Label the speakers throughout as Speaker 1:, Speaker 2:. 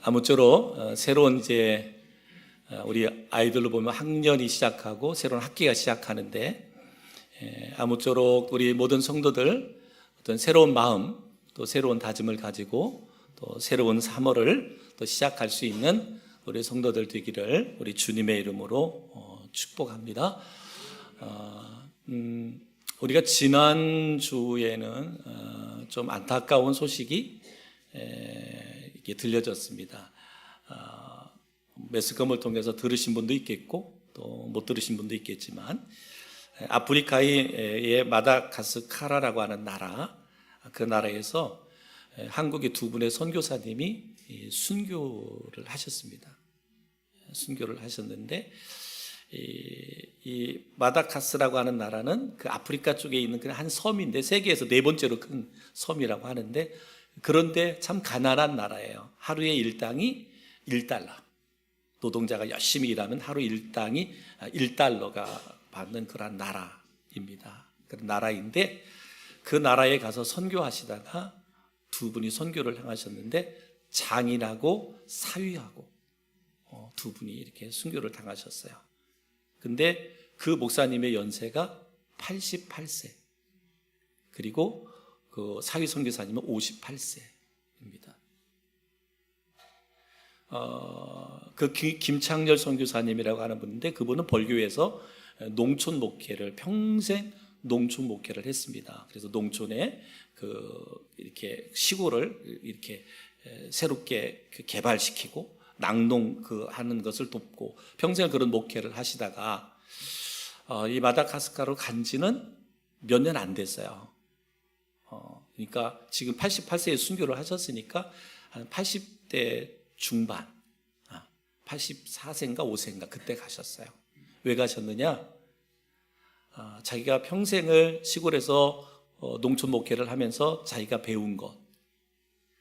Speaker 1: 아무쪼록 새로운 이제 우리 아이들로 보면 학년이 시작하고 새로운 학기가 시작하는데, 아무쪼록 우리 모든 성도들 어떤 새로운 마음, 또 새로운 다짐을 가지고 또 새로운 3월을 또 시작할 수 있는 우리 성도들 되기를 우리 주님의 이름으로 축복합니다. 우리가 지난주에는 좀 안타까운 소식이 이렇게 들려졌습니다. 매스컴을 통해서 들으신 분도 있겠고 또 못 들으신 분도 있겠지만, 아프리카의 마다가스카라라고 하는 나라, 그 나라에서 한국의 두 분의 선교사님이 순교를 하셨습니다. 순교를 하셨는데, 이 마다가스라고 하는 나라는 그 아프리카 쪽에 있는 그 한 섬인데, 세계에서 네 번째로 큰 섬이라고 하는데, 그런데 참 가난한 나라예요. 하루의 일당이 1달러. 노동자가 열심히 일하면 하루 일당이 1달러가 받는 그런 나라입니다. 그런 나라인데, 그 나라에 가서 선교하시다가 두 분이 선교를 행하셨는데, 장인하고 사위하고 두 분이 이렇게 순교를 당하셨어요. 근데 그 목사님의 연세가 88세, 그리고 그 사위 선교사님은 58세입니다. 그 김창렬 선교사님이라고 하는 분인데, 그분은 벌교에서 농촌 목회를 평생 농촌 목회를 했습니다. 그래서 농촌에 이렇게 시골을 이렇게 새롭게 개발시키고 낙농 하는 것을 돕고 평생 그런 목회를 하시다가 이 마다가스카르로 간 지는 몇 년 안 됐어요. 그러니까 지금 88세에 순교를 하셨으니까 한 80대 중반, 84세인가 5세인가 그때 가셨어요. 왜 가셨느냐? 자기가 평생을 시골에서 농촌 목회를 하면서 자기가 배운 것,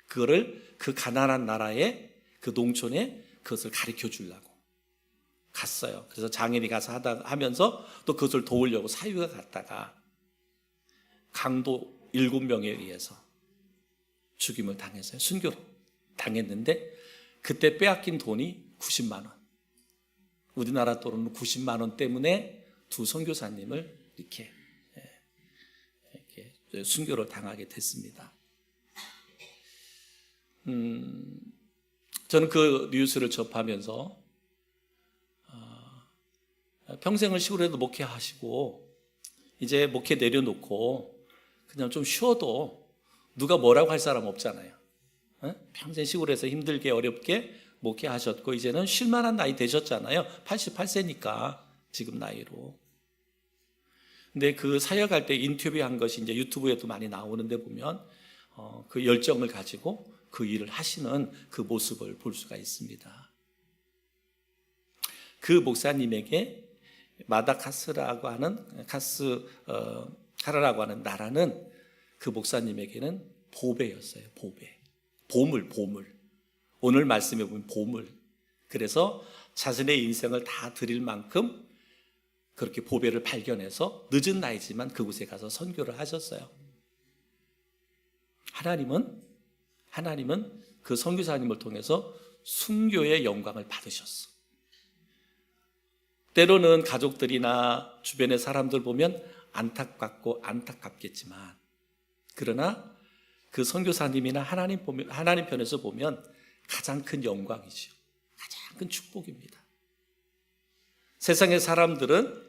Speaker 1: 그거를 그 가난한 나라에 그 농촌에 그것을 가르쳐 주려고 갔어요. 그래서 장인이 가서 하면서 또 그것을 도우려고 사위가 갔다가 강도 7명에 의해서 죽임을 당했어요. 순교를 당했는데, 그때 빼앗긴 돈이 90만 원. 우리나라 돈으로 90만 원 때문에 두 선교사님을 이렇게 순교를 당하게 됐습니다. 저는 그 뉴스를 접하면서 평생을 시골에도 목회하시고 이제 목회 내려놓고 그냥 좀 쉬어도 누가 뭐라고 할 사람 없잖아요. 평생 시골에서 힘들게 어렵게 목회하셨고 이제는 쉴 만한 나이 되셨잖아요. 88세니까 지금 나이로. 근데 그 사역할 때 인터뷰한 것이 이제 유튜브에도 많이 나오는데 보면 그 열정을 가지고 그 일을 하시는 그 모습을 볼 수가 있습니다. 그 목사님에게 마다가스라고 하는 카라라고 하는 나라는 그 목사님에게는 보배였어요. 보물. 오늘 말씀해 보면 보물. 그래서 자신의 인생을 다 드릴 만큼 그렇게 보배를 발견해서 늦은 나이지만 그곳에 가서 선교를 하셨어요. 하나님은 그 선교사님을 통해서 순교의 영광을 받으셨어. 때로는 가족들이나 주변의 사람들 보면 안타깝겠지만, 그러나 그 선교사님이나 하나님 편에서 보면 가장 큰 영광이죠. 가장 큰 축복입니다. 세상의 사람들은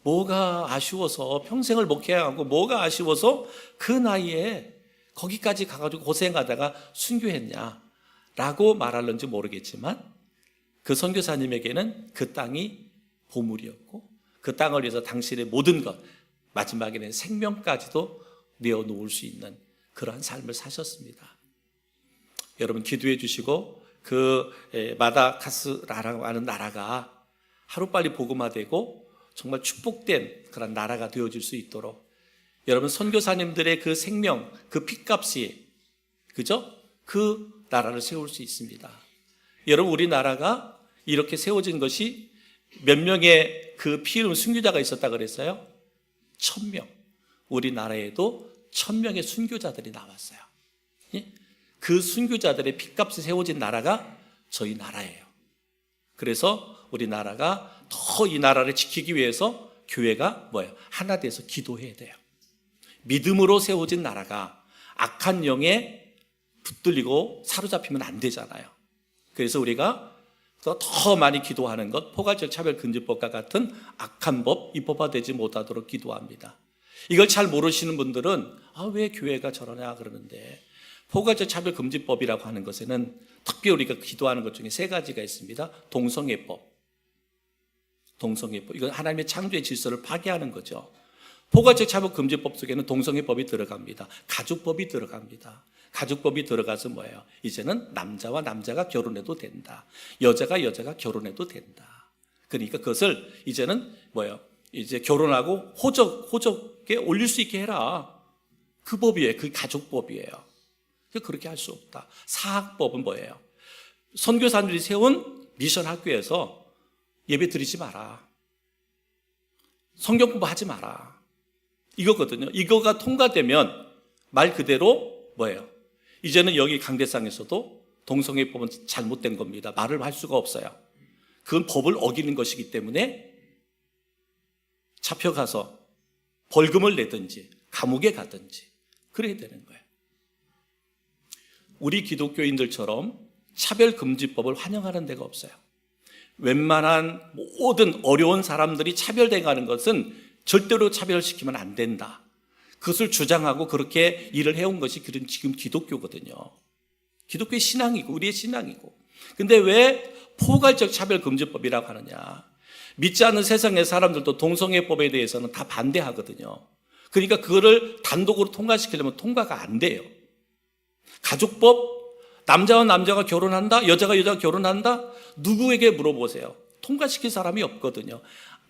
Speaker 1: 뭐가 아쉬워서 평생을 목회하고 뭐가 아쉬워서 그 나이에 거기까지 가가지고 고생하다가 순교했냐라고 말하는지 모르겠지만, 그 선교사님에게는 그 땅이 보물이었고 그 땅을 위해서 당신의 모든 것, 마지막에는 생명까지도 내어놓을 수 있는 그러한 삶을 사셨습니다. 여러분 기도해 주시고 그 마다가스라고 하는 나라가 하루빨리 복음화되고 정말 축복된 그런 나라가 되어질 수 있도록, 여러분 선교사님들의 그 생명, 그 핏값이 그죠? 그 나라를 세울 수 있습니다. 여러분 우리나라가 이렇게 세워진 것이 몇 명의 그 피 흘린 순교자가 있었다 그랬어요? 1000명. 우리나라에도 1000명의 순교자들이 나왔어요. 그 순교자들의 핏값이 세워진 나라가 저희 나라예요. 그래서 우리나라가 더 이 나라를 지키기 위해서 교회가 뭐예요? 하나 돼서 기도해야 돼요. 믿음으로 세워진 나라가 악한 영에 붙들리고 사로잡히면 안 되잖아요. 그래서 우리가 더 많이 기도하는 것, 포괄적 차별금지법과 같은 악한 법 입법화되지 못하도록 기도합니다. 이걸 잘 모르시는 분들은 왜 교회가 저러냐 그러는데, 포괄적 차별금지법이라고 하는 것에는 특별히 우리가 기도하는 것 중에 세 가지가 있습니다. 동성애법. 이건 하나님의 창조의 질서를 파괴하는 거죠. 포괄적 차별금지법 속에는 동성애법이 들어갑니다. 가족법이 들어갑니다. 가족법이 들어가서 뭐예요? 이제는 남자와 남자가 결혼해도 된다. 여자가 결혼해도 된다. 그러니까 그것을 이제는 뭐예요? 이제 결혼하고 호적에 올릴 수 있게 해라. 그 법이에요. 그 가족법이에요. 그렇게 할 수 없다. 사학법은 뭐예요? 선교사님들이 세운 미션 학교에서 예배 드리지 마라. 성경 공부하지 마라. 이거거든요. 이거가 통과되면 말 그대로 뭐예요? 이제는 여기 강대상에서도 동성애법은 잘못된 겁니다. 말을 할 수가 없어요. 그건 법을 어기는 것이기 때문에 잡혀가서 벌금을 내든지 감옥에 가든지 그래야 되는 거예요. 우리 기독교인들처럼 차별금지법을 환영하는 데가 없어요. 웬만한 모든 어려운 사람들이 차별당하는 것은 절대로 차별시키면 안 된다. 그것을 주장하고 그렇게 일을 해온 것이 지금 기독교거든요. 기독교의 신앙이고 우리의 신앙이고. 근데 왜 포괄적 차별금지법이라고 하느냐? 믿지 않는 세상의 사람들도 동성애법에 대해서는 다 반대하거든요. 그러니까 그거를 단독으로 통과시키려면 통과가 안 돼요. 가족법, 남자와 남자가 결혼한다, 여자가 결혼한다, 누구에게 물어보세요. 통과시킬 사람이 없거든요.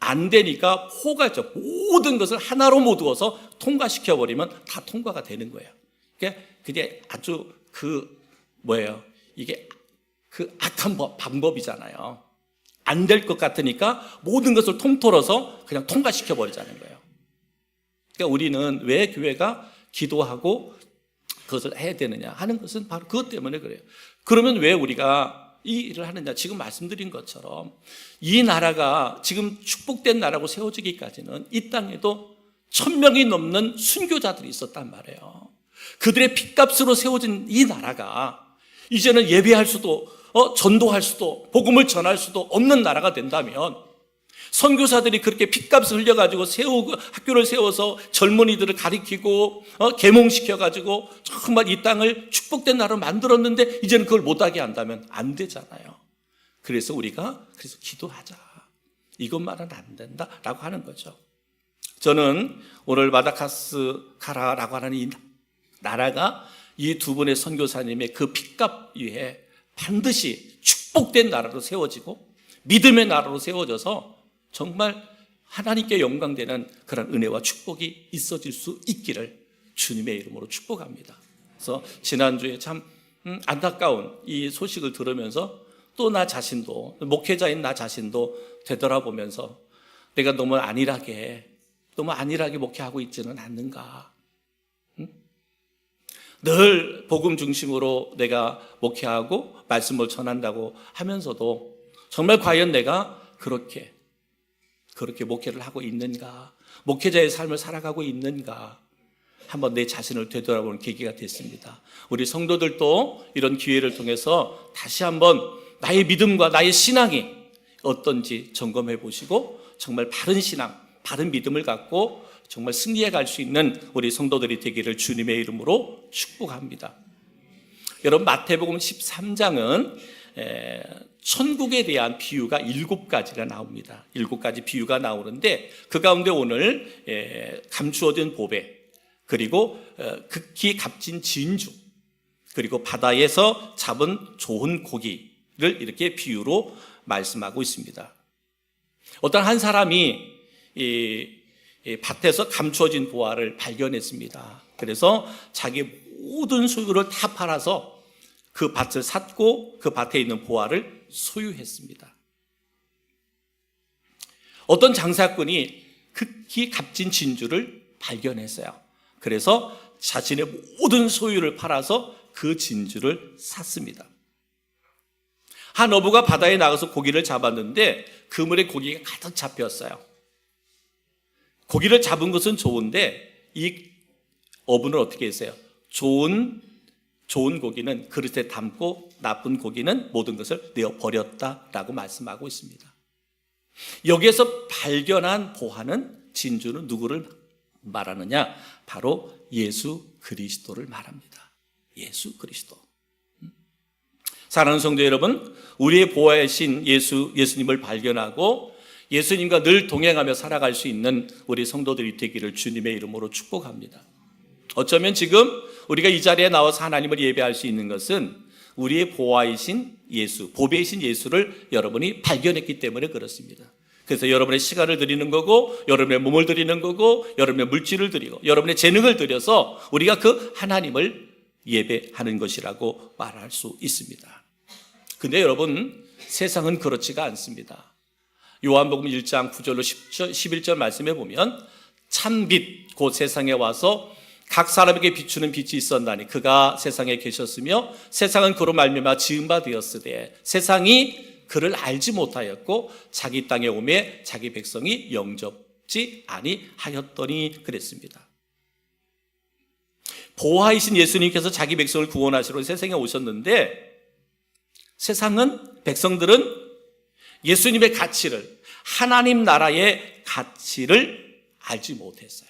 Speaker 1: 안 되니까 포괄적 모든 것을 하나로 모두어서 통과시켜버리면 다 통과가 되는 거예요. 그게 아주 이게 그 악한 방법이잖아요. 안 될 것 같으니까 모든 것을 통틀어서 그냥 통과시켜버리자는 거예요. 그러니까 우리는 왜 교회가 기도하고 그것을 해야 되느냐 하는 것은 바로 그것 때문에 그래요. 그러면 왜 우리가 이 일을 하느냐? 지금 말씀드린 것처럼 이 나라가 지금 축복된 나라고 세워지기까지는 이 땅에도 1000명이 넘는 순교자들이 있었단 말이에요. 그들의 핏값으로 세워진 이 나라가 이제는 예배할 수도 전도할 수도 복음을 전할 수도 없는 나라가 된다면, 선교사들이 그렇게 핏값을 흘려가지고 학교를 세워서 젊은이들을 가리키고 계몽시켜가지고 정말 이 땅을 축복된 나라로 만들었는데 이제는 그걸 못하게 한다면 안 되잖아요. 그래서 우리가 기도하자. 이것만은 안 된다라고 하는 거죠. 저는 오늘 마다가스카라라고 하는 이 나라가 이 두 분의 선교사님의 그 핏값 위에 반드시 축복된 나라로 세워지고 믿음의 나라로 세워져서 정말 하나님께 영광되는 그런 은혜와 축복이 있어질 수 있기를 주님의 이름으로 축복합니다. 그래서 지난주에 참 안타까운 이 소식을 들으면서 또 나 자신도, 목회자인 나 자신도 되돌아보면서 내가 너무 안일하게 목회하고 있지는 않는가. 늘 복음 중심으로 내가 목회하고 말씀을 전한다고 하면서도 정말 과연 내가 그렇게 목회를 하고 있는가, 목회자의 삶을 살아가고 있는가, 한번 내 자신을 되돌아보는 계기가 됐습니다. 우리 성도들도 이런 기회를 통해서 다시 한번 나의 믿음과 나의 신앙이 어떤지 점검해 보시고 정말 바른 신앙, 바른 믿음을 갖고 정말 승리해 갈 수 있는 우리 성도들이 되기를 주님의 이름으로 축복합니다. 여러분, 마태복음 13장은 천국에 대한 비유가 7가지가 나옵니다. 7가지 비유가 나오는데 그 가운데 오늘 감추어진 보배, 그리고 극히 값진 진주, 그리고 바다에서 잡은 좋은 고기를 이렇게 비유로 말씀하고 있습니다. 어떤 한 사람이 이 밭에서 감추어진 보화를 발견했습니다. 그래서 자기 모든 소유를 다 팔아서 그 밭을 샀고 그 밭에 있는 보화를 소유했습니다. 어떤 장사꾼이 극히 값진 진주를 발견했어요. 그래서 자신의 모든 소유를 팔아서 그 진주를 샀습니다. 한 어부가 바다에 나가서 고기를 잡았는데 그물에 고기가 가득 잡혔어요. 고기를 잡은 것은 좋은데 이 어부는 어떻게 했어요? 좋은 고기는 그릇에 담고 나쁜 고기는 모든 것을 내어버렸다라고 말씀하고 있습니다. 여기에서 발견한 보화는 진주는 누구를 말하느냐? 바로 예수 그리스도를 말합니다. 예수 그리스도. 사랑하는 성도 여러분, 우리의 보화이신 예수님을 발견하고 예수님과 늘 동행하며 살아갈 수 있는 우리 성도들이 되기를 주님의 이름으로 축복합니다. 어쩌면 지금 우리가 이 자리에 나와서 하나님을 예배할 수 있는 것은 우리의 보화이신 예수, 보배이신 예수를 여러분이 발견했기 때문에 그렇습니다. 그래서 여러분의 시간을 드리는 거고, 여러분의 몸을 드리는 거고, 여러분의 물질을 드리고, 여러분의 재능을 들여서 우리가 그 하나님을 예배하는 것이라고 말할 수 있습니다. 근데 여러분, 세상은 그렇지가 않습니다. 요한복음 1장 9절로 11절 말씀에 보면 참빛 곧 세상에 와서 각 사람에게 비추는 빛이 있었나니 그가 세상에 계셨으며 세상은 그로 말미암아 지은 바 되었으되 세상이 그를 알지 못하였고 자기 땅에 오매 자기 백성이 영접지 아니하였더니 그랬습니다. 보화이신 예수님께서 자기 백성을 구원하시러 세상에 오셨는데 백성들은 예수님의 가치를, 하나님 나라의 가치를 알지 못했어요.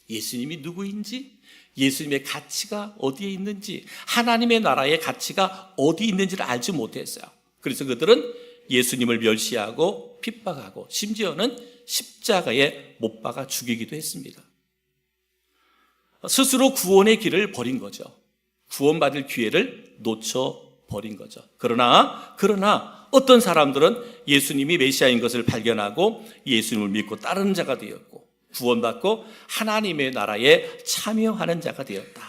Speaker 1: 예수님이 누구인지, 예수님의 가치가 어디에 있는지, 하나님의 나라의 가치가 어디 있는지를 알지 못했어요. 그래서 그들은 예수님을 멸시하고 핍박하고 심지어는 십자가에 못 박아 죽이기도 했습니다. 스스로 구원의 길을 버린 거죠. 구원받을 기회를 놓쳐버린 거죠. 그러나 어떤 사람들은 예수님이 메시아인 것을 발견하고 예수님을 믿고 따르는 자가 되었고 구원받고 하나님의 나라에 참여하는 자가 되었다.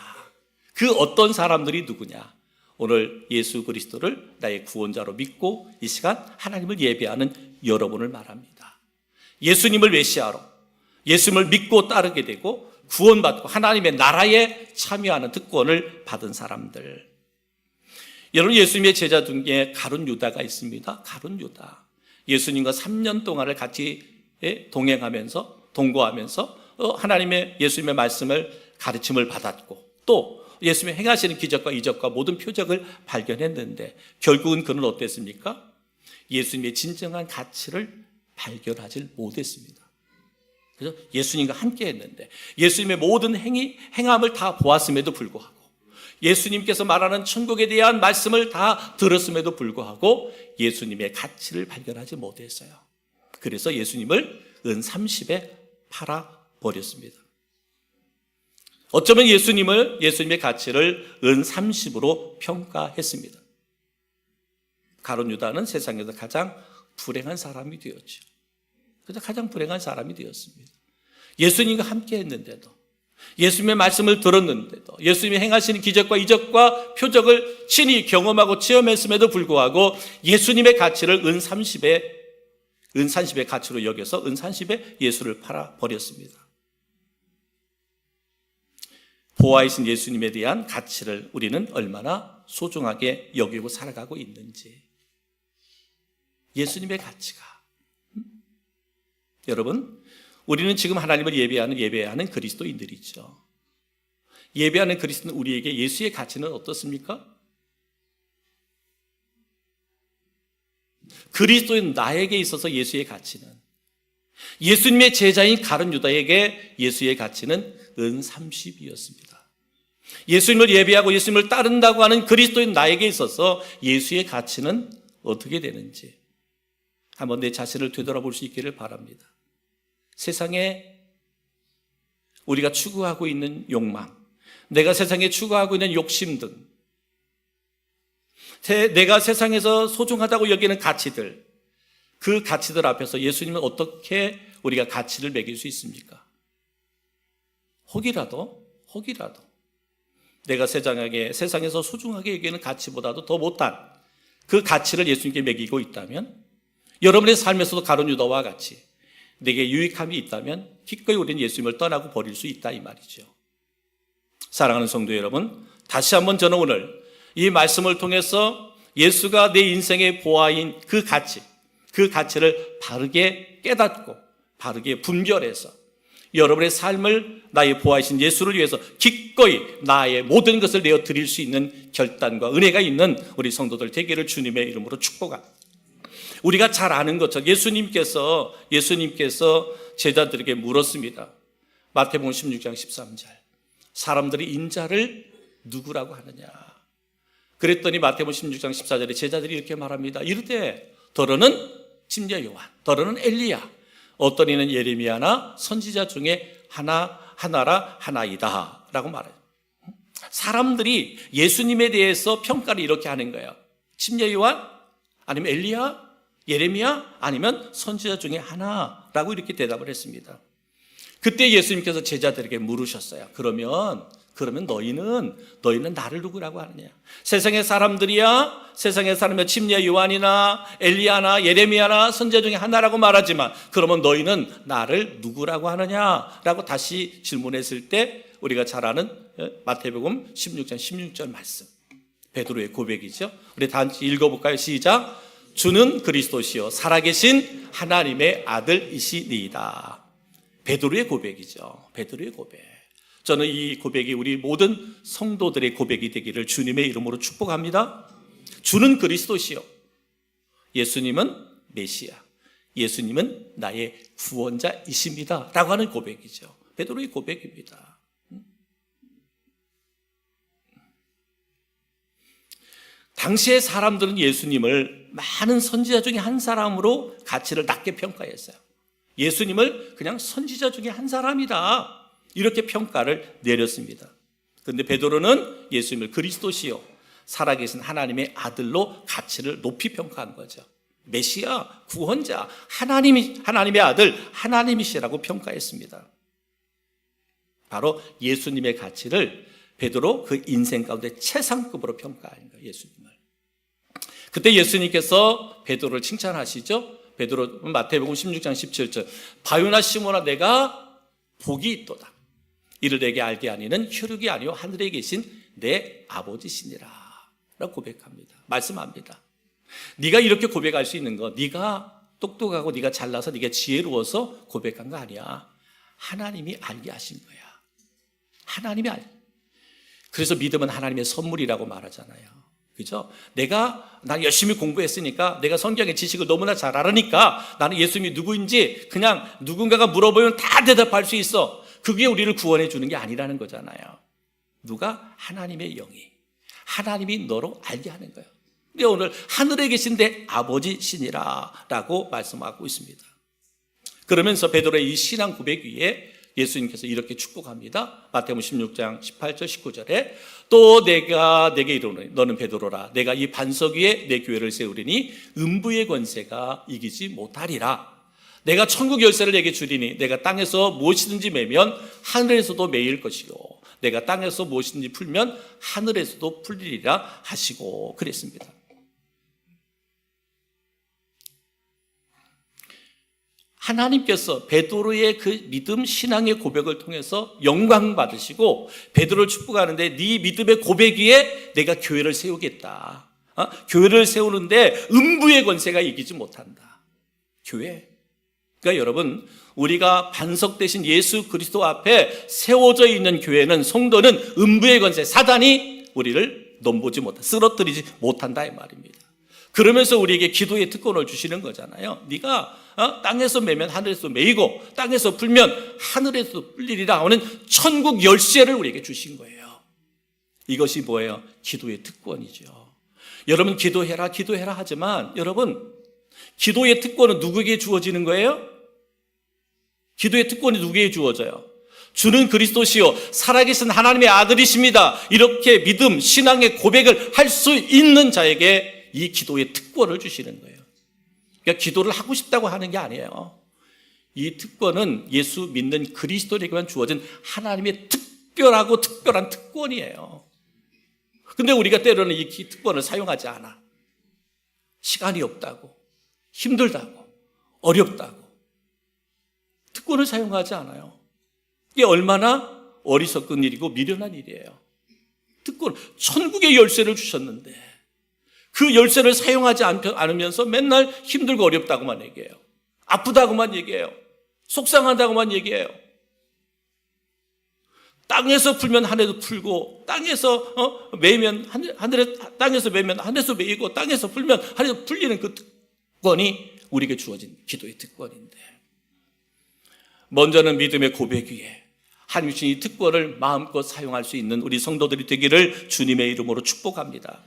Speaker 1: 그 어떤 사람들이 누구냐? 오늘 예수 그리스도를 나의 구원자로 믿고 이 시간 하나님을 예배하는 여러분을 말합니다. 예수님을 메시아로, 예수님을 믿고 따르게 되고 구원받고 하나님의 나라에 참여하는 특권을 받은 사람들. 여러분, 예수님의 제자 중에 가룟 유다가 있습니다. 가룟 유다. 예수님과 3년 동안을 같이 동거하면서 하나님의 예수님의 말씀을 가르침을 받았고 또 예수님이 행하시는 기적과 이적과 모든 표적을 발견했는데 결국은 그는 어땠습니까? 예수님의 진정한 가치를 발견하지 못했습니다. 그래서 예수님과 함께 했는데 예수님의 모든 행함을 다 보았음에도 불구하고 예수님께서 말하는 천국에 대한 말씀을 다 들었음에도 불구하고 예수님의 가치를 발견하지 못했어요. 그래서 예수님을 은 30에 팔아버렸습니다. 어쩌면 예수님의 가치를 은 30으로 평가했습니다. 가룟 유다는 세상에서 가장 불행한 사람이 되었죠. 그래서 가장 불행한 사람이 되었습니다. 예수님과 함께 했는데도, 예수님의 말씀을 들었는데도, 예수님이 행하시는 기적과 이적과 표적을 친히 경험하고 체험했음에도 불구하고 예수님의 가치를 은 30의 가치로 여겨서 은 30에 예수를 팔아버렸습니다. 보아이신 예수님에 대한 가치를 우리는 얼마나 소중하게 여기고 살아가고 있는지. 예수님의 가치가. 여러분, 우리는 지금 하나님을 예배하는 그리스도인들이죠. 예배하는 그리스도는 우리에게 예수의 가치는 어떻습니까? 그리스도인 나에게 있어서 예수의 가치는, 예수님의 제자인 가룟 유다에게 예수의 가치는 은 30이었습니다. 예수님을 예배하고 예수님을 따른다고 하는 그리스도인 나에게 있어서 예수의 가치는 어떻게 되는지 한번 내 자신을 되돌아볼 수 있기를 바랍니다. 세상에 우리가 추구하고 있는 욕망, 내가 세상에 추구하고 있는 욕심 등 내가 세상에서 소중하다고 여기는 가치들, 그 가치들 앞에서 예수님은 어떻게 우리가 가치를 매길 수 있습니까? 혹이라도 내가 세상에서 소중하게 여기는 가치보다도 더 못한 그 가치를 예수님께 매기고 있다면, 여러분의 삶에서도 가룟 유다와 같이 내게 유익함이 있다면 기꺼이 우리는 예수님을 떠나고 버릴 수 있다 이 말이죠. 사랑하는 성도 여러분, 다시 한번 저는 오늘 이 말씀을 통해서 예수가 내 인생의 보아인 그 가치를 바르게 깨닫고 바르게 분별해서 여러분의 삶을 나의 보아이신 예수를 위해서 기꺼이 나의 모든 것을 내어 드릴 수 있는 결단과 은혜가 있는 우리 성도들 되기를 주님의 이름으로 축복합니다. 우리가 잘 아는 것처럼 예수님께서 제자들에게 물었습니다. 마태복음 16장 13절. 사람들이 인자를 누구라고 하느냐. 그랬더니 마태복음 16장 14절에 제자들이 이렇게 말합니다. 이르되 더러는 침례 요한, 더러는 엘리야, 어떤 이는 예레미야나 선지자 중에 하나라 하나이다 라고 말해요. 사람들이 예수님에 대해서 평가를 이렇게 하는 거예요. 침례 요한, 아니면 엘리야, 예레미야, 아니면 선지자 중에 하나라고 이렇게 대답을 했습니다. 그때 예수님께서 제자들에게 물으셨어요. 그러면 너희는 나를 누구라고 하느냐? 세상의 사람들이야, 세상의 사람이 침례 요한이나 엘리야나 예레미야나 선지자 중에 하나라고 말하지만 그러면 너희는 나를 누구라고 하느냐라고 다시 질문했을 때 우리가 잘 아는 마태복음 16장 16절 말씀, 베드로의 고백이죠. 우리 다 같이 읽어볼까요? 시작. 주는 그리스도시요 살아계신 하나님의 아들이시니이다. 베드로의 고백이죠. 베드로의 고백. 저는 이 고백이 우리 모든 성도들의 고백이 되기를 주님의 이름으로 축복합니다. 주는 그리스도시요, 예수님은 메시아, 예수님은 나의 구원자이십니다 라고 하는 고백이죠. 베드로의 고백입니다. 당시의 사람들은 예수님을 많은 선지자 중에 한 사람으로 가치를 낮게 평가했어요. 예수님을 그냥 선지자 중에 한 사람이다 이렇게 평가를 내렸습니다. 그런데 베드로는 예수님을 그리스도시요 살아계신 하나님의 아들로 가치를 높이 평가한 거죠. 메시아, 구원자, 하나님의 아들, 하나님이시라고 평가했습니다. 바로 예수님의 가치를 베드로 그 인생 가운데 최상급으로 평가한 거예요. 예수님을. 그때 예수님께서 베드로를 칭찬하시죠. 베드로 마태복음 16장 17절. 바요나 시몬아 내가 복이 있도다. 이를 내게 알게 하니는 혈육이 아니요 하늘에 계신 내 아버지시니라 라고 고백합니다. 말씀합니다. 네가 이렇게 고백할 수 있는 거, 네가 똑똑하고 네가 잘나서 네가 지혜로워서 고백한 거 아니야. 하나님이 알게 하신 거야. 하나님이 알게. 그래서 믿음은 하나님의 선물이라고 말하잖아요. 그죠? 난 열심히 공부했으니까, 내가 성경의 지식을 너무나 잘 알으니까 나는 예수님이 누구인지 그냥 누군가가 물어보면 다 대답할 수 있어. 그게 우리를 구원해 주는 게 아니라는 거잖아요. 누가? 하나님의 영이, 하나님이 너로 알게 하는 거예요. 근데 오늘 하늘에 계신 내 아버지시니라 라고 말씀하고 있습니다. 그러면서 베드로의 이 신앙 고백 위에 예수님께서 이렇게 축복합니다. 마태복음 16장 18절 19절에 또 내가 내게 이르노니 너는 베드로라. 내가 이 반석 위에 내 교회를 세우리니 음부의 권세가 이기지 못하리라. 내가 천국 열쇠를 내게 주리니 내가 땅에서 무엇이든지 매면 하늘에서도 매일 것이요 내가 땅에서 무엇이든지 풀면 하늘에서도 풀리리라 하시고 그랬습니다. 하나님께서 베드로의 그 믿음 신앙의 고백을 통해서 영광 받으시고 베드로를 축복하는데 네 믿음의 고백 위에 내가 교회를 세우겠다. 교회를 세우는데 음부의 권세가 이기지 못한다. 교회. 그러니까 여러분, 우리가 반석 대신 예수 그리스도 앞에 세워져 있는 교회는, 성도는 음부의 권세, 사단이 우리를 넘보지 못한다, 쓰러뜨리지 못한다 이 말입니다. 그러면서 우리에게 기도의 특권을 주시는 거잖아요. 네가 땅에서 매면 하늘에서 매이고 땅에서 풀면 하늘에서 풀리리라 하는 천국 열쇠를 우리에게 주신 거예요. 이것이 뭐예요? 기도의 특권이죠. 여러분 기도해라 하지만 여러분 기도의 특권은 누구에게 주어지는 거예요? 기도의 특권이 누구에게 주어져요? 주는 그리스도시요 살아계신 하나님의 아들이십니다. 이렇게 믿음, 신앙의 고백을 할 수 있는 자에게 이 기도의 특권을 주시는 거예요. 그러니까 기도를 하고 싶다고 하는 게 아니에요. 이 특권은 예수 믿는 그리스도에게만 주어진 하나님의 특별한 특권이에요. 근데 우리가 때로는 이 특권을 사용하지 않아. 시간이 없다고, 힘들다고, 어렵다고 특권을 사용하지 않아요. 이게 얼마나 어리석은 일이고 미련한 일이에요. 특권, 천국의 열쇠를 주셨는데 그 열쇠를 사용하지 않으면서 맨날 힘들고 어렵다고만 얘기해요. 아프다고만 얘기해요. 속상하다고만 얘기해요. 땅에서 풀면 하늘에도 풀고, 땅에서 매면 하늘에, 땅에서 매면 하늘에서 매이고, 땅에서 풀면 하늘에서 풀리는 그 특권이 우리에게 주어진 기도의 특권인데, 먼저는 믿음의 고백 위에 하나님 주신 이 특권을 마음껏 사용할 수 있는 우리 성도들이 되기를 주님의 이름으로 축복합니다.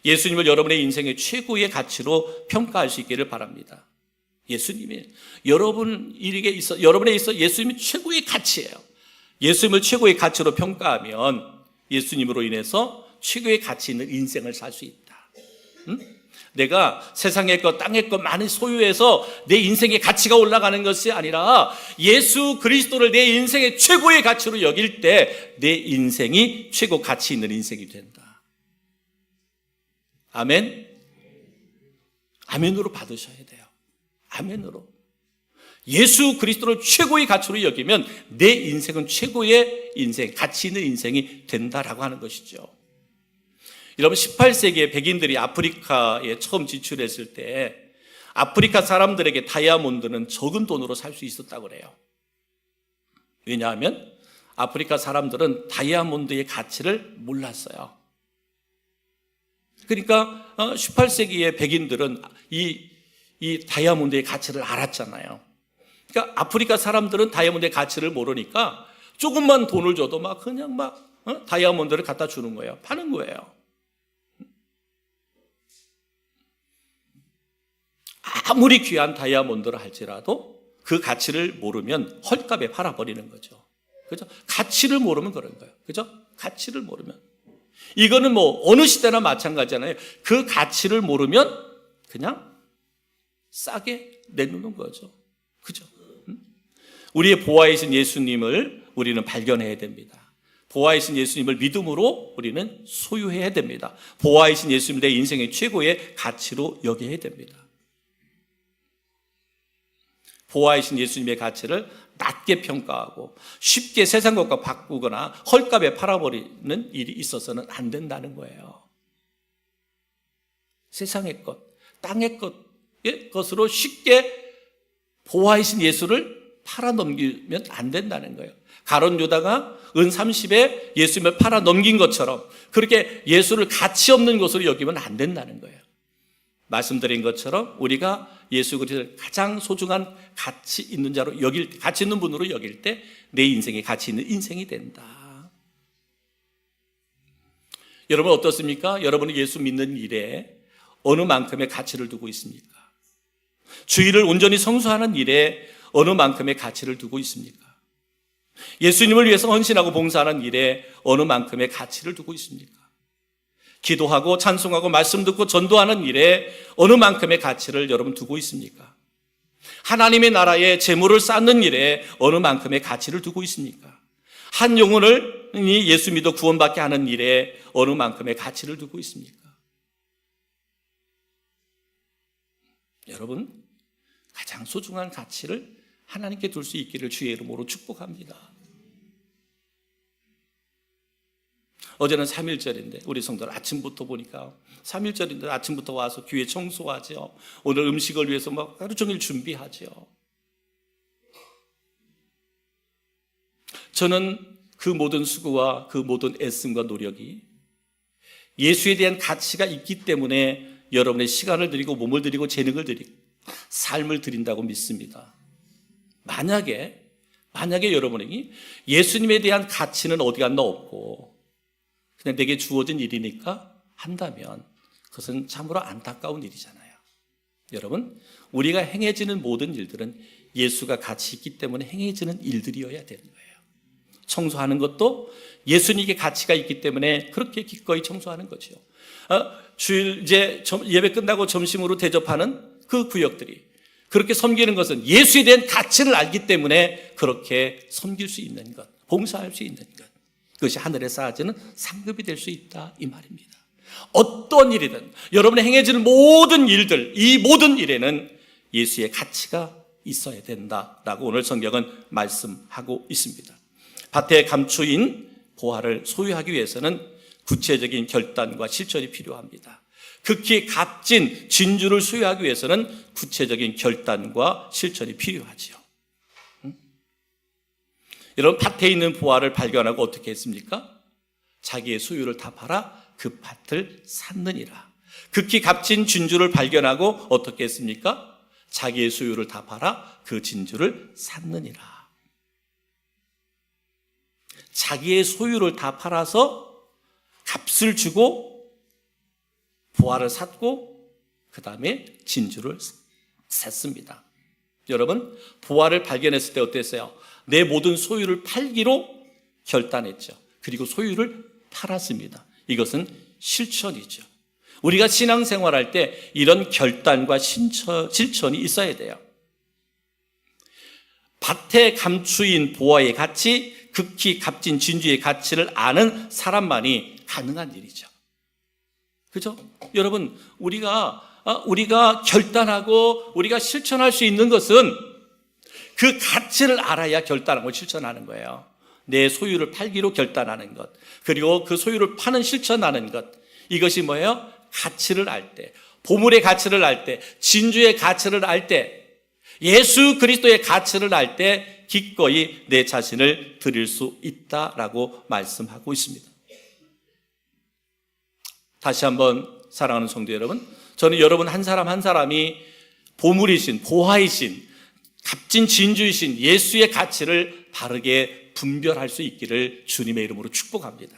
Speaker 1: 예수님을 여러분의 인생의 최고의 가치로 평가할 수 있기를 바랍니다. 예수님이 여러분에 있어 예수님이 최고의 가치예요. 예수님을 최고의 가치로 평가하면 예수님으로 인해서 최고의 가치 있는 인생을 살 수 있다. 내가 세상의 것, 땅의 것 많이 소유해서 내 인생의 가치가 올라가는 것이 아니라 예수 그리스도를 내 인생의 최고의 가치로 여길 때 내 인생이 최고 가치 있는 인생이 된다. 아멘? 아멘으로 받으셔야 돼요. 아멘으로. 예수 그리스도를 최고의 가치로 여기면 내 인생은 최고의 인생, 가치 있는 인생이 된다라고 하는 것이죠. 여러분, 18세기에 백인들이 아프리카에 처음 진출했을 때 아프리카 사람들에게 다이아몬드는 적은 돈으로 살 수 있었다고 그래요. 왜냐하면 아프리카 사람들은 다이아몬드의 가치를 몰랐어요. 그러니까 18세기의 백인들은 이 다이아몬드의 가치를 알았잖아요. 그러니까 아프리카 사람들은 다이아몬드의 가치를 모르니까 조금만 돈을 줘도 그냥 다이아몬드를 갖다 주는 거예요. 파는 거예요. 아무리 귀한 다이아몬드를 할지라도 그 가치를 모르면 헐값에 팔아버리는 거죠. 그죠? 가치를 모르면 그런 거예요. 그죠? 가치를 모르면. 이거는 어느 시대나 마찬가지잖아요. 그 가치를 모르면 그냥 싸게 내놓는 거죠. 그죠? 우리의 보화이신 예수님을 우리는 발견해야 됩니다. 보화이신 예수님을 믿음으로 우리는 소유해야 됩니다. 보화이신 예수님 내 인생의 최고의 가치로 여겨야 됩니다. 보화이신 예수님의 가치를 낮게 평가하고 쉽게 세상 것과 바꾸거나 헐값에 팔아버리는 일이 있어서는 안 된다는 거예요. 세상의 것, 땅의 것으로 쉽게 보화이신 예수를 팔아넘기면 안 된다는 거예요. 가룟 유다가 은 30에 예수님을 팔아넘긴 것처럼 그렇게 예수를 가치 없는 것으로 여기면 안 된다는 거예요. 말씀드린 것처럼 우리가 예수 그리스도를 가장 소중한 가치 있는 자로 가치 있는 분으로 여길 때 내 인생에 가치 있는 인생이 된다. 여러분 어떻습니까? 여러분은 예수 믿는 일에 어느 만큼의 가치를 두고 있습니까? 주일을 온전히 성수하는 일에 어느 만큼의 가치를 두고 있습니까? 예수님을 위해서 헌신하고 봉사하는 일에 어느 만큼의 가치를 두고 있습니까? 기도하고 찬송하고 말씀 듣고 전도하는 일에 어느 만큼의 가치를 여러분 두고 있습니까? 하나님의 나라에 재물을 쌓는 일에 어느 만큼의 가치를 두고 있습니까? 한 영혼을 예수 믿어 구원받게 하는 일에 어느 만큼의 가치를 두고 있습니까? 여러분, 가장 소중한 가치를 하나님께 둘 수 있기를 주의 이름으로 축복합니다. 어제는 3.1절인데 우리 성도들 아침부터 보니까 3.1절인데 아침부터 와서 교회 청소하죠. 오늘 음식을 위해서 하루 종일 준비하죠. 저는 그 모든 수고와 그 모든 애씀과 노력이 예수에 대한 가치가 있기 때문에 여러분의 시간을 드리고 몸을 드리고 재능을 드리고 삶을 드린다고 믿습니다. 만약에 여러분이 예수님에 대한 가치는 어디 갔나 없고 그냥 내게 주어진 일이니까 한다면 그것은 참으로 안타까운 일이잖아요. 여러분, 우리가 행해지는 모든 일들은 예수가 가치 있기 때문에 행해지는 일들이어야 되는 거예요. 청소하는 것도 예수님께 가치가 있기 때문에 그렇게 기꺼이 청소하는 거죠. 주일 이제 예배 끝나고 점심으로 대접하는 그 구역들이 그렇게 섬기는 것은 예수에 대한 가치를 알기 때문에 그렇게 섬길 수 있는 것, 봉사할 수 있는 것, 그것이 하늘에 쌓아지는 상급이 될 수 있다 이 말입니다. 어떤 일이든 여러분이 행해지는 모든 일들, 이 모든 일에는 예수의 가치가 있어야 된다라고 오늘 성경은 말씀하고 있습니다. 밭의 감추인 보화를 소유하기 위해서는 구체적인 결단과 실천이 필요합니다. 극히 값진 진주를 소유하기 위해서는 구체적인 결단과 실천이 필요하지요. 여러분, 밭에 있는 보화를 발견하고 어떻게 했습니까? 자기의 소유를 다 팔아 그 밭을 샀느니라. 극히 값진 진주를 발견하고 어떻게 했습니까? 자기의 소유를 다 팔아 그 진주를 샀느니라. 자기의 소유를 다 팔아서 값을 주고 보화를 샀고 그 다음에 진주를 샀습니다. 여러분, 보화를 발견했을 때 어땠어요? 내 모든 소유를 팔기로 결단했죠. 그리고 소유를 팔았습니다. 이것은 실천이죠. 우리가 신앙생활할 때 이런 결단과 실천이 있어야 돼요. 밭에 감추인 보화의 가치, 극히 값진 진주의 가치를 아는 사람만이 가능한 일이죠. 그죠? 여러분, 우리가 결단하고 우리가 실천할 수 있는 것은 그 가치를 알아야 결단하고 실천하는 거예요. 내 소유를 팔기로 결단하는 것, 그리고 그 소유를 파는 실천하는 것, 이것이 뭐예요? 가치를 알 때, 보물의 가치를 알 때, 진주의 가치를 알 때, 예수 그리스도의 가치를 알 때 기꺼이 내 자신을 드릴 수 있다라고 말씀하고 있습니다. 다시 한번 사랑하는 성도 여러분, 저는 여러분 한 사람 한 사람이 보물이신, 보화이신, 값진 진주이신 예수의 가치를 바르게 분별할 수 있기를 주님의 이름으로 축복합니다.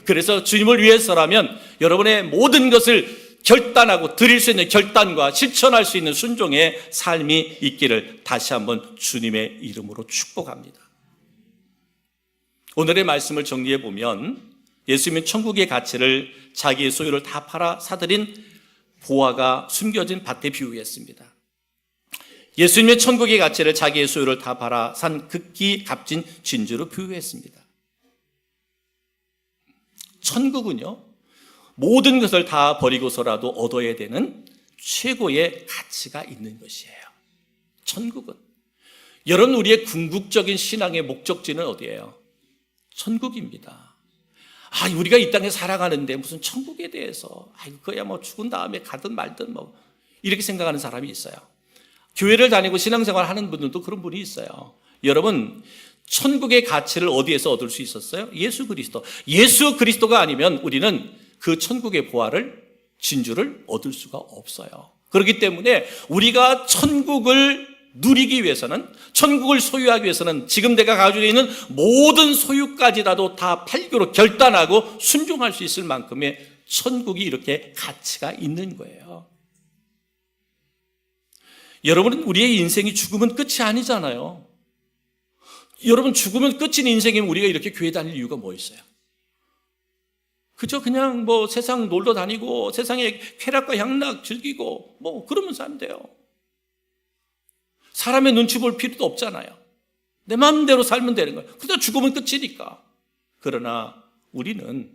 Speaker 1: 그래서 주님을 위해서라면 여러분의 모든 것을 결단하고 드릴 수 있는 결단과 실천할 수 있는 순종의 삶이 있기를 다시 한번 주님의 이름으로 축복합니다. 오늘의 말씀을 정리해 보면 예수님은 천국의 가치를 자기의 소유를 다 팔아 사들인 보화가 숨겨진 밭에 비유했습니다. 예수님의 천국의 가치를 자기의 소유를 다 팔아 산 극히 값진 진주로 비유했습니다. 천국은요, 모든 것을 다 버리고서라도 얻어야 되는 최고의 가치가 있는 것이에요. 천국은. 여러분, 우리의 궁극적인 신앙의 목적지는 어디예요? 천국입니다. 우리가 이 땅에 살아가는데 무슨 천국에 대해서 그야 뭐 죽은 다음에 가든 말든 뭐 이렇게 생각하는 사람이 있어요. 교회를 다니고 신앙생활 하는 분들도 그런 분이 있어요. 여러분, 천국의 가치를 어디에서 얻을 수 있었어요? 예수 그리스도. 예수 그리스도가 아니면 우리는 그 천국의 보화를, 진주를 얻을 수가 없어요. 그렇기 때문에 우리가 천국을 누리기 위해서는, 천국을 소유하기 위해서는 지금 내가 가지고 있는 모든 소유까지라도 다 팔기로 결단하고 순종할 수 있을 만큼의 천국이 이렇게 가치가 있는 거예요. 여러분은 우리의 인생이 죽으면 끝이 아니잖아요. 여러분, 죽으면 끝인 인생이면 우리가 이렇게 교회 다닐 이유가 뭐 있어요? 그저 그냥 뭐 세상 놀러 다니고 세상의 쾌락과 향락 즐기고 뭐 그러면 살면 돼요. 사람의 눈치 볼 필요도 없잖아요. 내 마음대로 살면 되는 거예요. 그러다 죽으면 끝이니까. 그러나 우리는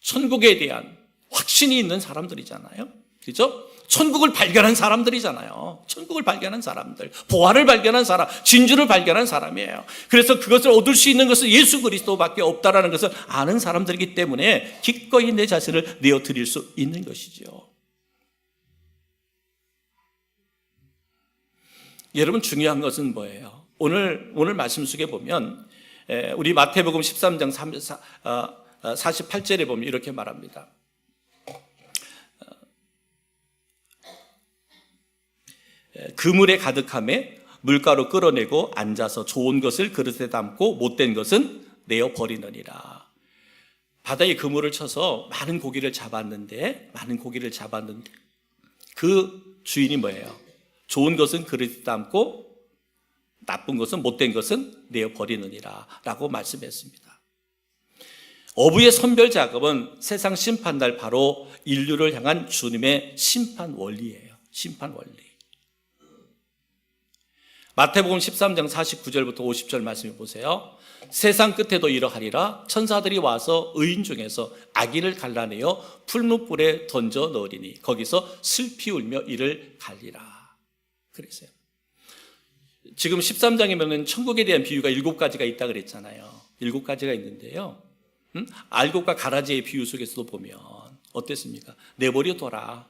Speaker 1: 천국에 대한 확신이 있는 사람들이잖아요. 그죠? 천국을 발견한 사람들이잖아요. 천국을 발견한 사람들, 보화를 발견한 사람, 진주를 발견한 사람이에요. 그래서 그것을 얻을 수 있는 것은 예수 그리스도밖에 없다라는 것을 아는 사람들이기 때문에 기꺼이 내 자신을 내어드릴 수 있는 것이죠. 여러분, 중요한 것은 뭐예요? 오늘 말씀 속에 보면 우리 마태복음 13장 48절에 보면 이렇게 말합니다. 그물에 가득함에 물가로 끌어내고 앉아서 좋은 것을 그릇에 담고 못된 것은 내어 버리느니라. 바다에 그물을 쳐서 많은 고기를 잡았는데 그 주인이 뭐예요? 좋은 것은 그릇에 담고 나쁜 것은, 못된 것은 내어 버리느니라 라고 말씀했습니다. 어부의 선별 작업은 세상 심판날 바로 인류를 향한 주님의 심판 원리예요. 심판 원리. 마태복음 13장 49절부터 50절 말씀해 보세요. 세상 끝에도 이러하리라. 천사들이 와서 의인 중에서 악인을 갈라내어 풀무불에 던져 넣으리니 거기서 슬피 울며 이를 갈리라. 그랬어요. 지금 13장이면은 천국에 대한 비유가 7가지가 있다 그랬잖아요. 7가지가 있는데요. 알곡과 가라지의 비유 속에서도 보면 어땠습니까? 내버려둬라.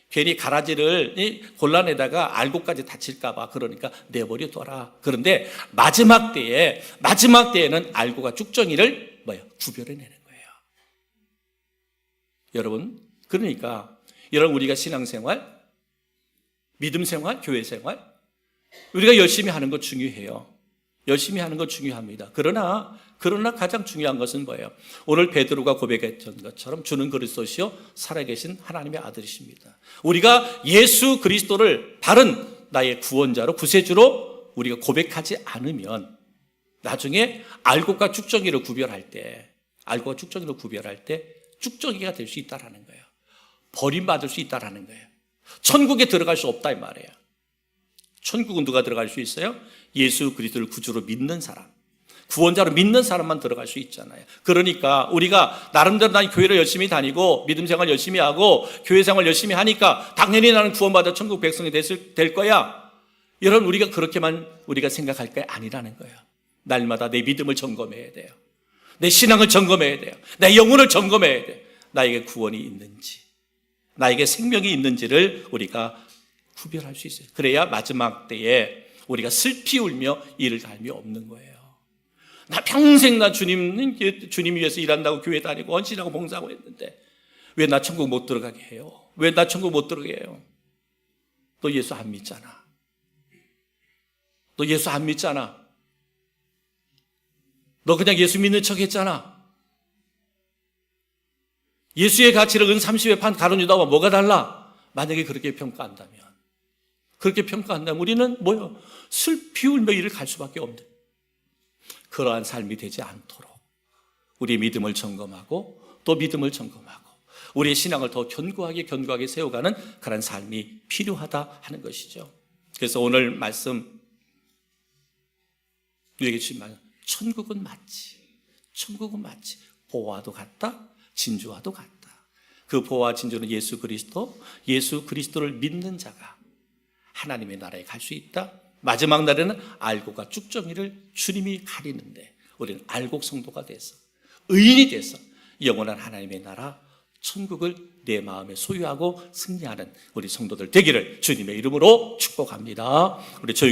Speaker 1: 괜히 가라지를 골라내다가 알곡까지 다칠까 봐 그러니까 내버려둬라. 그런데 마지막 때에는 알곡과 쭉정이를 구별해내는 거예요. 여러분, 그러니까 여러분, 우리가 신앙생활, 믿음생활, 교회생활, 우리가 열심히 하는 거 중요해요. 열심히 하는 거 중요합니다. 그러나 가장 중요한 것은 뭐예요? 오늘 베드로가 고백했던 것처럼 주는 그리스도시요 살아계신 하나님의 아들이십니다. 우리가 예수 그리스도를 바른 나의 구원자로, 구세주로 우리가 고백하지 않으면 나중에 알곡과 쭉정이를 구별할 때 쭉정이가 될 수 있다라는 거예요. 버림받을 수 있다라는 거예요. 천국에 들어갈 수 없다 이 말이에요. 천국은 누가 들어갈 수 있어요? 예수 그리스도를 구주로 믿는 사람, 구원자로 믿는 사람만 들어갈 수 있잖아요. 그러니까 우리가 나름대로 난 교회를 열심히 다니고 믿음 생활 열심히 하고 교회 생활 열심히 하니까 당연히 나는 구원받아 천국 백성이 될 거야. 여러분, 우리가 그렇게만 우리가 생각할 게 아니라는 거예요. 날마다 내 믿음을 점검해야 돼요. 내 신앙을 점검해야 돼요. 내 영혼을 점검해야 돼요. 나에게 구원이 있는지, 나에게 생명이 있는지를 우리가 구별할 수 있어요. 그래야 마지막 때에 우리가 슬피 울며 이를 갈미 없는 거예요. 나 평생 주님 위해서 일한다고 교회 다니고 헌신하고 봉사하고 했는데 왜 나 천국 못 들어가게 해요? 왜 나 천국 못 들어가게 해요? 너 예수 안 믿잖아. 너 예수 안 믿잖아. 너 그냥 예수 믿는 척 했잖아. 예수의 가치를 은 30에 판 가룟 유다와 뭐가 달라? 만약에 그렇게 평가한다면 우리는 뭐요? 슬피 울며 이를 갈 수밖에 없는 그러한 삶이 되지 않도록 우리의 믿음을 점검하고 또 믿음을 점검하고 우리의 신앙을 더 견고하게 세워가는 그런 삶이 필요하다 하는 것이죠. 그래서 오늘 말씀 우리에게 주신 말, 천국은 맞지. 보화도 같다, 진주와도 같다. 그 보화와 진주는 예수 그리스도를 믿는 자가 하나님의 나라에 갈 수 있다. 마지막 날에는 알곡과 쭉정이를 주님이 가리는데 우리는 알곡 성도가 돼서 의인이 돼서 영원한 하나님의 나라 천국을 내 마음에 소유하고 승리하는 우리 성도들 되기를 주님의 이름으로 축복합니다. 우리